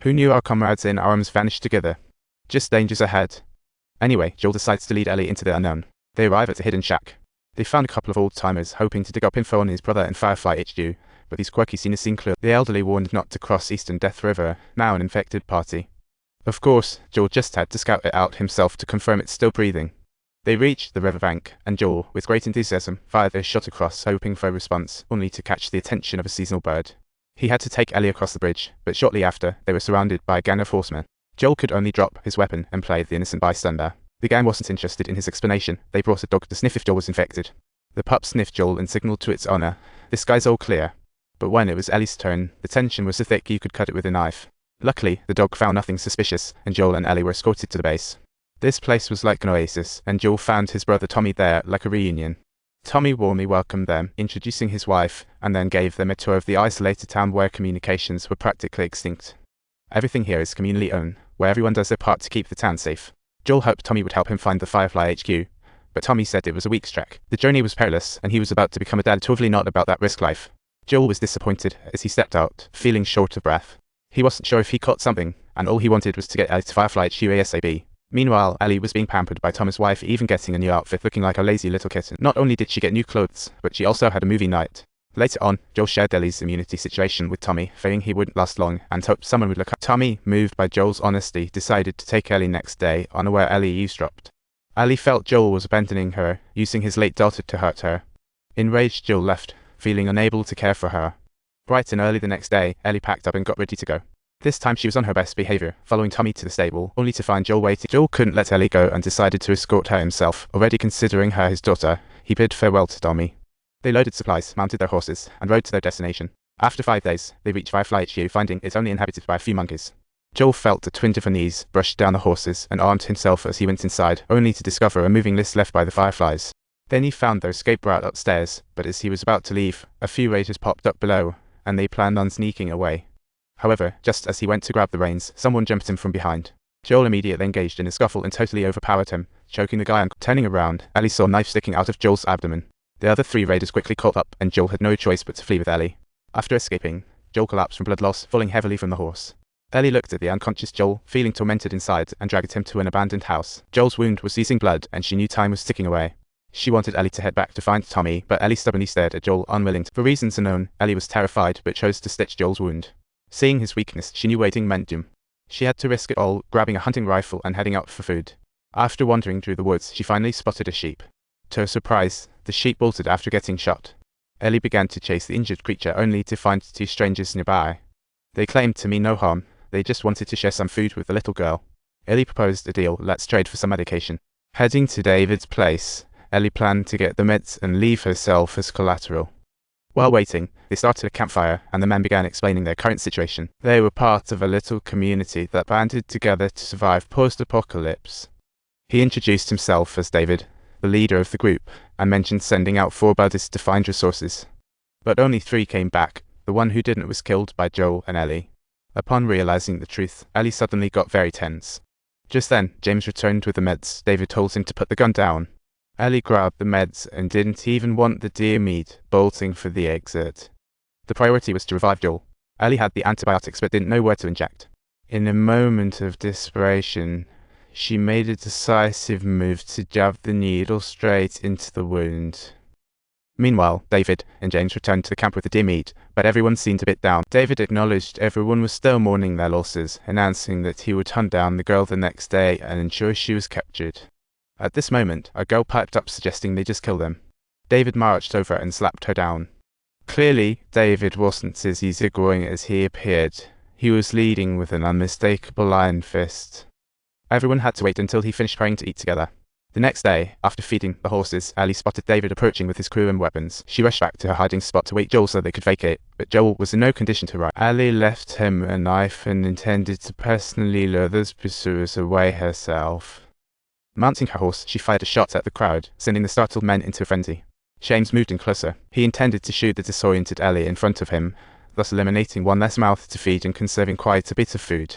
Who knew our comrades in arms vanished together? Just dangers ahead. Anyway, Joel decides to lead Ellie into the unknown. They arrive at a hidden shack. They found a couple of old-timers hoping to dig up info on his brother in Firefly HQ, but these quirky seniors seem clear. The elderly warned not to cross Eastern Death River, now an infected party. Of course, Joel just had to scout it out himself to confirm it's still breathing. They reached the riverbank, and Joel, with great enthusiasm, fired a shot across, hoping for a response, only to catch the attention of a seasonal bird. He had to take Ellie across the bridge, but shortly after, they were surrounded by a gang of horsemen. Joel could only drop his weapon and play the innocent bystander. The gang wasn't interested in his explanation. They brought a dog to sniff if Joel was infected. The pup sniffed Joel and signaled to its owner, "This guy's all clear." But when it was Ellie's turn, the tension was so thick you could cut it with a knife. Luckily, the dog found nothing suspicious, and Joel and Ellie were escorted to the base. This place was like an oasis, and Joel found his brother Tommy there like a reunion. Tommy warmly welcomed them, introducing his wife, and then gave them a tour of the isolated town where communications were practically extinct. Everything here is communally owned, where everyone does their part to keep the town safe. Joel hoped Tommy would help him find the Firefly HQ, but Tommy said it was a week's trek. The journey was perilous, and he was about to become a dad, totally not about that risk life. Joel was disappointed as he stepped out, feeling short of breath. He wasn't sure if he caught something, and all he wanted was to get Ellie to Firefly HQ ASAP. Meanwhile, Ellie was being pampered by Tom's wife, even getting a new outfit, looking like a lazy little kitten. Not only did she get new clothes, but she also had a movie night. Later on, Joel shared Ellie's immunity situation with Tommy, fearing he wouldn't last long, and hoped someone would look up. Tommy, moved by Joel's honesty, decided to take Ellie next day, unaware Ellie eavesdropped. Ellie felt Joel was abandoning her, using his late daughter to hurt her. Enraged, Joel left, feeling unable to care for her. Bright and early the next day, Ellie packed up and got ready to go. This time she was on her best behavior, following Tommy to the stable, only to find Joel waiting. Joel couldn't let Ellie go and decided to escort her himself. Already considering her his daughter, he bid farewell to Tommy. They loaded supplies, mounted their horses, and rode to their destination. After 5 days, they reached Firefly HQ, finding it only inhabited by a few monkeys. Joel felt a twinge of unease, brushed down the horses, and armed himself as he went inside, only to discover a moving list left by the Fireflies. Then he found their escape route upstairs, but as he was about to leave, a few raiders popped up below, and they planned on sneaking away. However, just as he went to grab the reins, someone jumped him from behind. Joel immediately engaged in a scuffle and totally overpowered him, choking the guy and turning around. Ellie saw a knife sticking out of Joel's abdomen. The other 3 raiders quickly caught up, and Joel had no choice but to flee with Ellie. After escaping, Joel collapsed from blood loss, falling heavily from the horse. Ellie looked at the unconscious Joel, feeling tormented inside, and dragged him to an abandoned house. Joel's wound was seizing blood, and she knew time was ticking away. She wanted Ellie to head back to find Tommy, but Ellie stubbornly stared at Joel, unwilling to. For reasons unknown, Ellie was terrified, but chose to stitch Joel's wound. Seeing his weakness, she knew waiting meant doom. She had to risk it all, grabbing a hunting rifle and heading out for food. After wandering through the woods, she finally spotted a sheep. To her surprise, the sheep bolted after getting shot. Ellie began to chase the injured creature, only to find 2 strangers nearby. They claimed to mean no harm, they just wanted to share some food with the little girl. Ellie proposed a deal: let's trade for some medication. Heading to David's place, Ellie planned to get the meds and leave herself as collateral. While waiting, they started a campfire, and the men began explaining their current situation. They were part of a little community that banded together to survive post-apocalypse. He introduced himself as David, the leader of the group, and mentioned sending out 4 buddies to find resources. But only 3 came back. The one who didn't was killed by Joel and Ellie. Upon realizing the truth, Ellie suddenly got very tense. Just then, James returned with the meds. David told him to put the gun down. Ellie grabbed the meds and didn't even want the deer meat, bolting for the exit. The priority was to revive Joel. Ellie had the antibiotics but didn't know where to inject. In a moment of desperation, she made a decisive move to jab the needle straight into the wound. Meanwhile, David and James returned to the camp with the deer meat, but everyone seemed a bit down. David acknowledged everyone was still mourning their losses, announcing that he would hunt down the girl the next day and ensure she was captured. At this moment, a girl piped up suggesting they just kill them. David marched over and slapped her down. Clearly, David wasn't as easygoing as he appeared. He was leading with an unmistakable iron fist. Everyone had to wait until he finished praying to eat together. The next day, after feeding the horses, Ellie spotted David approaching with his crew and weapons. She rushed back to her hiding spot to wait Joel so they could vacate, but Joel was in no condition to ride. Ellie left him a knife and intended to personally lure those pursuers away herself. Mounting her horse, she fired a shot at the crowd, sending the startled men into a frenzy. James moved in closer. He intended to shoot the disoriented Ellie in front of him, thus eliminating one less mouth to feed and conserving quite a bit of food.